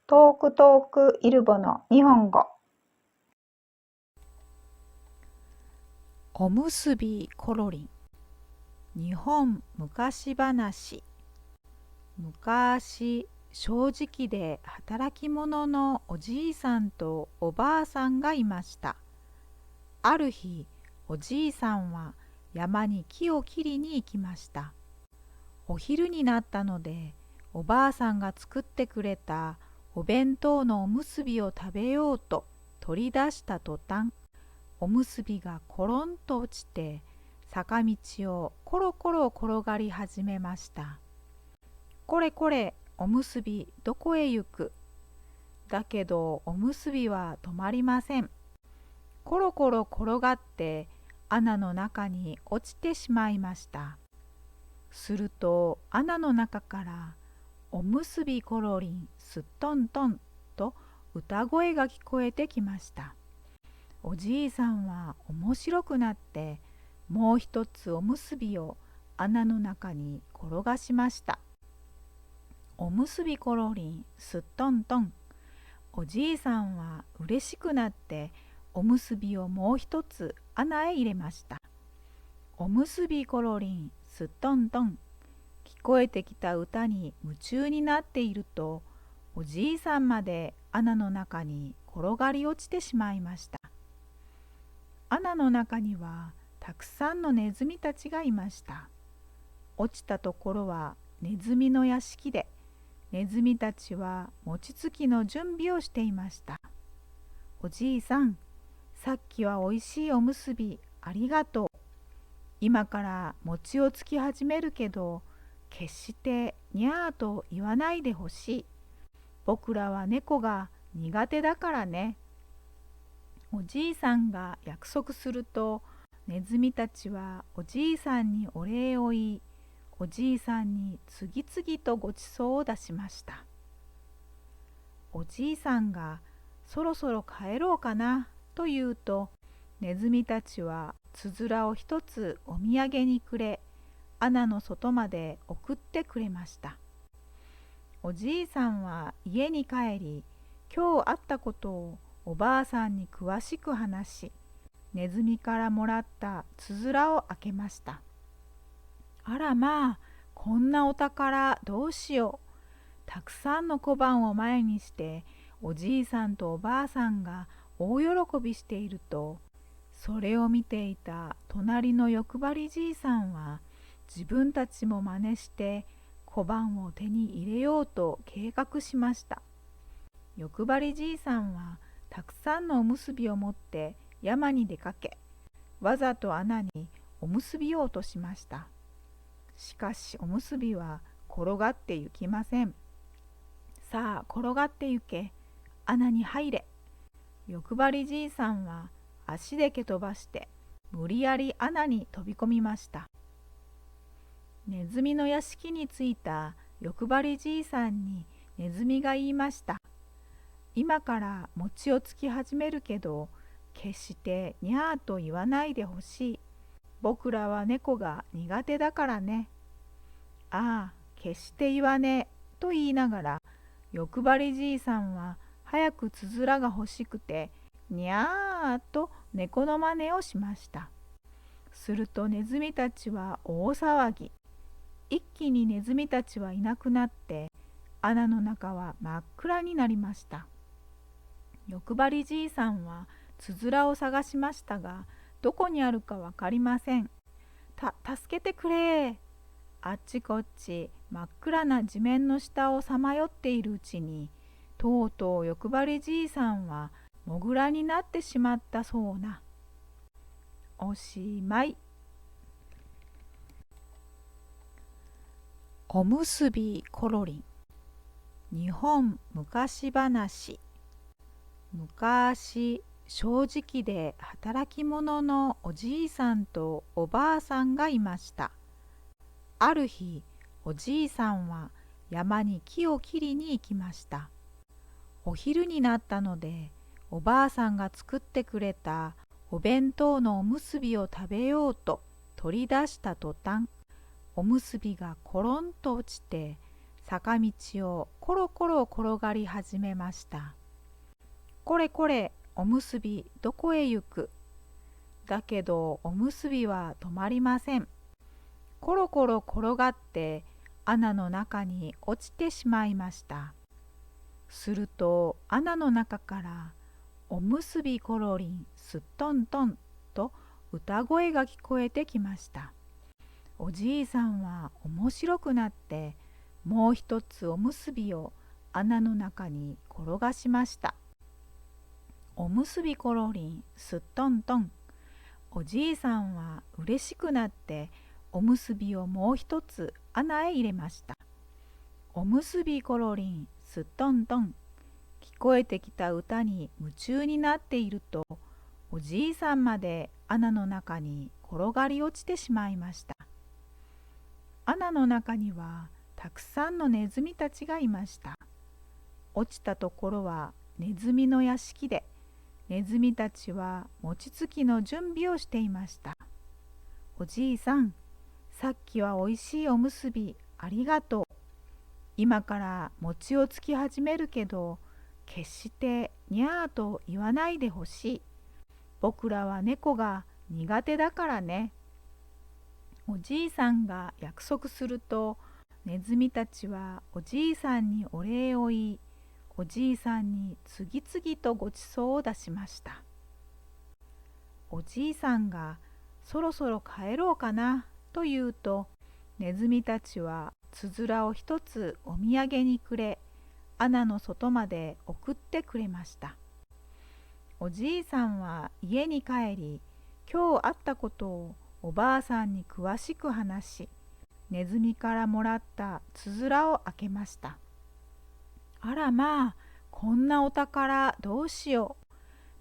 トークトークイルボの日本語。おむすびコロリン。日本昔話。昔、正直で働き者のおじいさんとおばあさんがいました。ある日、おじいさんは山に木を切りに行きました。お昼になったので、おばあさんが作ってくれたお弁当のおむすびを食べようと取り出した途端、おむすびがコロンと落ちて、坂道をコロコロ転がり始めました。これこれ、おむすびどこへ行く。だけどおむすびは止まりません。コロコロ転がって穴の中に落ちてしまいました。すると穴の中からおむすびコロリンすっとんとんと歌声が聞こえてきました。おじいさんは面白くなってもう一つおむすびを穴の中に転がしました。おむすびコロリンすっとんとん。おじいさんは嬉しくなっておむすびをもう一つ穴へ入れました。おむすびコロリンすっとんとん。聞こえてきた歌に夢中になっていると、おじいさんまで穴の中に転がり落ちてしまいました。穴の中にはたくさんのネズミたちがいました。落ちたところはネズミの屋敷で、ネズミたちは餅つきの準備をしていました。おじいさん、さっきはおいしいおむすびありがとう。今から餅をつき始めるけど、決してにゃーと言わないでほしい。僕らは猫が苦手だからね。おじいさんが約束すると、ネズミたちはおじいさんにお礼を言い、おじいさんに次々とごちそうを出しました。おじいさんがそろそろ帰ろうかなと言うと、ネズミたちはつづらを一つお土産にくれ、穴の外まで送ってくれました。おじいさんは家に帰り、今日あったことをおばあさんに詳しく話し、ネズミからもらったつづらを開けました。あらまあ、こんなお宝どうしよう。たくさんの小判を前にして、おじいさんとおばあさんが大喜びしていると、それを見ていた隣の欲張りじいさんは、自分たちも真似して小判を手に入れようと計画しました。欲張りじいさんはたくさんのおむすびを持って山に出かけ、わざと穴におむすびを落としました。しかしおむすびは転がってゆきません。さあ転がってゆけ、穴に入れ。欲張りじいさんは足で蹴飛ばして無理やり穴に飛び込みました。ネズミの屋敷に着いた欲張りじいさんにネズミが言いました。今から餅をつき始めるけど、決してにゃーと言わないでほしい。僕らは猫が苦手だからね。ああ、決して言わねえと言いながら、欲張りじいさんは早くつづらが欲しくて、にゃーと猫の真似をしました。するとネズミたちは大騒ぎ。一気にネズミたちはいなくなって、穴の中は真っ暗になりました。欲張りじいさんはつづらを探しましたが、どこにあるかわかりません。助けてくれ。あっちこっち真っ暗な地面の下をさまよっているうちに、とうとう欲張りじいさんはモグラになってしまったそうな。おしまい。おむすびコロリン。日本昔話。昔、正直で働き者のおじいさんとおばあさんがいました。ある日、おじいさんは山に木を切りに行きました。お昼になったので、おばあさんが作ってくれたお弁当のおむすびを食べようと取り出した途端、おむすびがコロンと落ちて、坂道をコロコロ転がり始めました。これこれ、おむすびどこへ行く。だけどおむすびは止まりません。コロコロ転がって穴の中に落ちてしまいました。すると穴の中からおむすびコロリンすっとんとんと歌声が聞こえてきました。おじいさんは面白くなってもう一つおむすびを穴の中に転がしました。おむすびコロリンすっとんとん。おじいさんはうれしくなっておむすびをもう一つ穴へ入れました。おむすびコロリンすっとんとん。聞こえてきた歌に夢中になっていると、おじいさんまで穴の中に転がり落ちてしまいました。穴の中にはたくさんのネズミたちがいました。落ちたところはネズミの屋敷で、ネズミたちは餅つきの準備をしていました。おじいさん、さっきはおいしいおむすびありがとう。今から餅をつき始めるけど、決してにゃーと言わないでほしい。僕らは猫が苦手だからね。おじいさんが約束すると、ネズミたちはおじいさんにお礼を言い、おじいさんに次々とごちそうを出しました。おじいさんがそろそろ帰ろうかなと言うと、ネズミたちはつづらを一つお土産にくれ、穴の外まで送ってくれました。おじいさんは家に帰り、今日あったことをおばあさんに詳しく話し、ネズミからもらったつづらを開けました。あらまあ、こんなお宝どうしよう。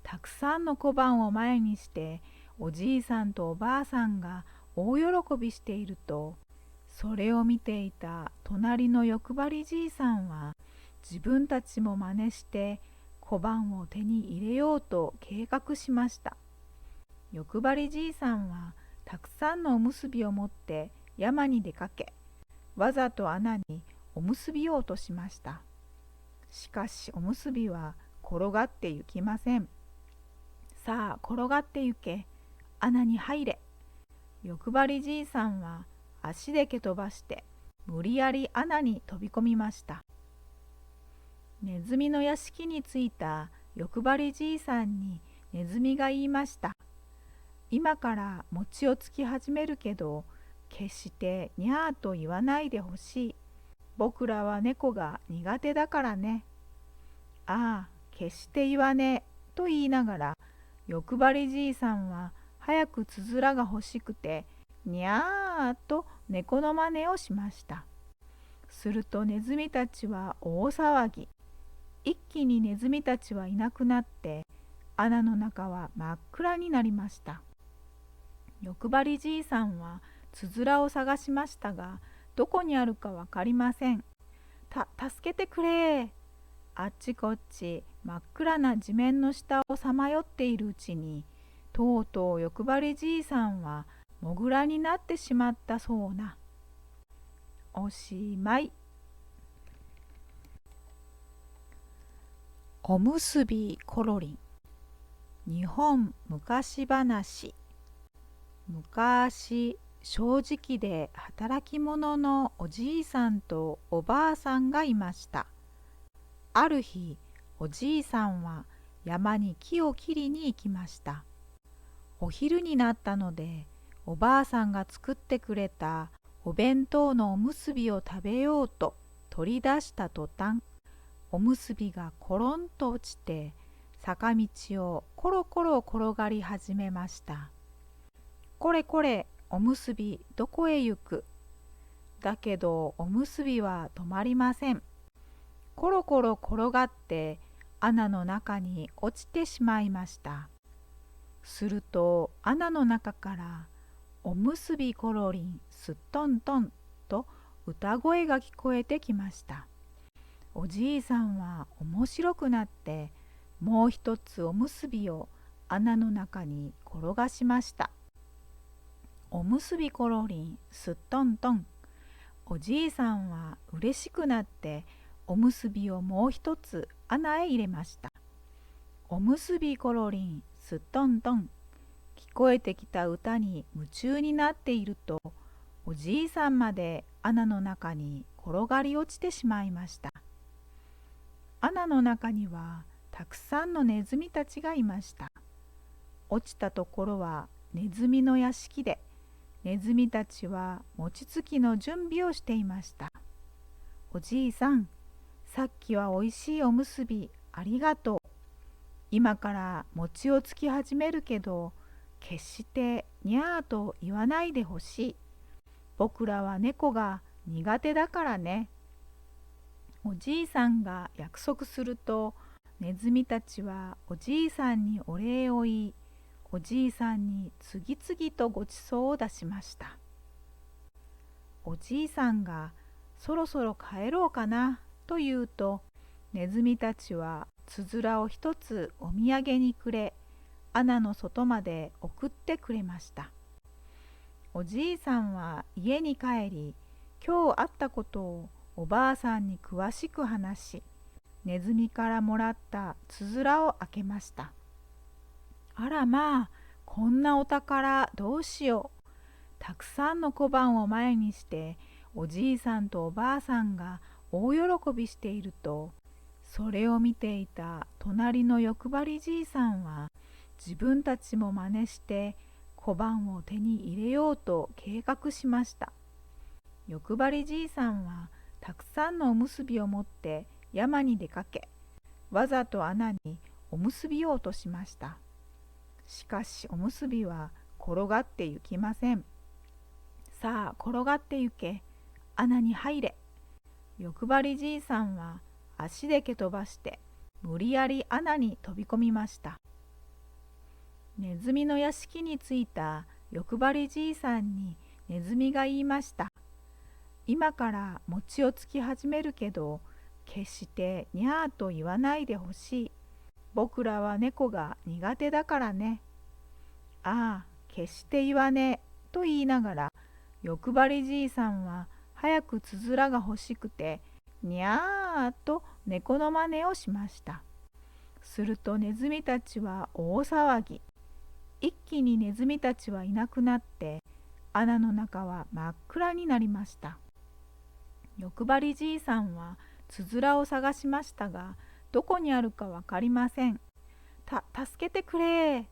たくさんの小判を前にしておじいさんとおばあさんが大喜びしていると、それを見ていた隣の欲張りじいさんは自分たちも真似して小判を手に入れようと計画しました。欲張りじいさんはたくさんのおむすびを持って山に出かけ、わざと穴におむすびを落としました。しかしおむすびは転がってゆきません。さあ転がってゆけ、穴に入れ。欲張りじいさんは足で蹴飛ばして無理やり穴に飛び込みました。ネズミの屋敷に着いた欲張りじいさんにネズミが言いました。今から餅をつき始めるけど、決してにゃーと言わないでほしい。僕らは猫が苦手だからね。ああ、決して言わねえと言いながら、欲張りじいさんは早くつづらが欲しくて、にゃーと猫の真似をしました。するとネズミたちは大騒ぎ。一気にネズミたちはいなくなって、穴の中は真っ暗になりました。欲張りじいさんはつづらを探しましたが、どこにあるかわかりません。助けてくれ。あっちこっち真っ暗な地面の下をさまよっているうちに、とうとう欲張りじいさんはモグラになってしまったそうな。おしまい。おむすびコロリン。日本昔話。昔、正直で働き者のおじいさんとおばあさんがいました。ある日、おじいさんは山に木を切りに行きました。お昼になったので、おばあさんが作ってくれたお弁当のおむすびを食べようと取り出した途端、おむすびがコロンと落ちて、坂道をコロコロ転がり始めました。これこれ、おむすびどこへ行く。だけどおむすびは止まりません。コロコロ転がって穴の中に落ちてしまいました。すると穴の中からおむすびコロリンすっとんとんと歌声が聞こえてきました。おじいさんは面白くなってもう一つおむすびを穴の中に転がしました。おむすびコロリンすっとんとん。おじいさんは嬉しくなっておむすびをもう一つ穴へ入れました。おむすびコロリンすっとんとん。聞こえてきた歌に夢中になっていると、おじいさんまで穴の中に転がり落ちてしまいました。穴の中にはたくさんのネズミたちがいました。落ちたところはネズミの屋敷で、ネズミたちは餅つきの準備をしていました。おじいさん、さっきはおいしいおむすびありがとう。今から餅をつき始めるけど、決してにゃーと言わないでほしい。僕らは猫が苦手だからね。おじいさんが約束すると、ネズミたちはおじいさんにお礼を言い、おじいさんに次々とごちそうを出しました。おじいさんがそろそろ帰ろうかなと言うと、ネズミたちはつづらを一つお土産にくれ、穴の外まで送ってくれました。おじいさんは家に帰り、今日あったことをおばあさんに詳しく話し、ネズミからもらったつづらを開けました。あらまあ、こんなお宝どうしよう。たくさんの小判を前にして、おじいさんとおばあさんが大喜びしていると、それを見ていた隣の欲張りじいさんは、自分たちも真似して小判を手に入れようと計画しました。欲張りじいさんはたくさんのおむすびを持って山に出かけ、わざと穴におむすびを落としました。しかしおむすびは転がってゆきません。さあ転がってゆけ、穴に入れ。欲張りじいさんは足で蹴飛ばして無理やり穴に飛び込みました。ネズミの屋敷に着いた欲張りじいさんにネズミが言いました。今から餅をつき始めるけど、決してにゃーと言わないでほしい。僕らは猫が苦手だからね。ああ、決して言わねえと言いながら、欲張りじいさんは早くつづらが欲しくて、にゃーと猫の真似をしました。するとネズミたちは大騒ぎ。一気にネズミたちはいなくなって、穴の中は真っ暗になりました。欲張りじいさんはつづらを探しましたが、どこにあるかわかりません。助けてくれ。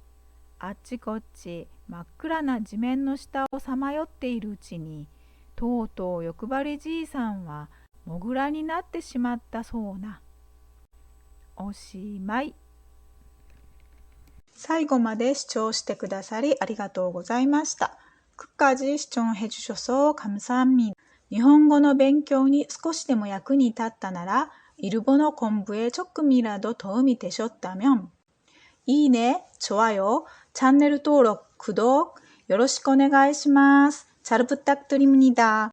あっちこっち真っ暗な地面の下をさまよっているうちに、とうとう欲張りじいさんはモグラになってしまったそうな。おしまい。最後まで視聴してくださりありがとうございました。끝까지 시청해주셔서 감사합니다.日本語の勉強に少しでも役に立ったなら、일본어 공부에 조금이라도 도움이 되셨다면,いいね、좋아요, 채널登録, 구독, よろしくお願いします。잘 부탁드립니다.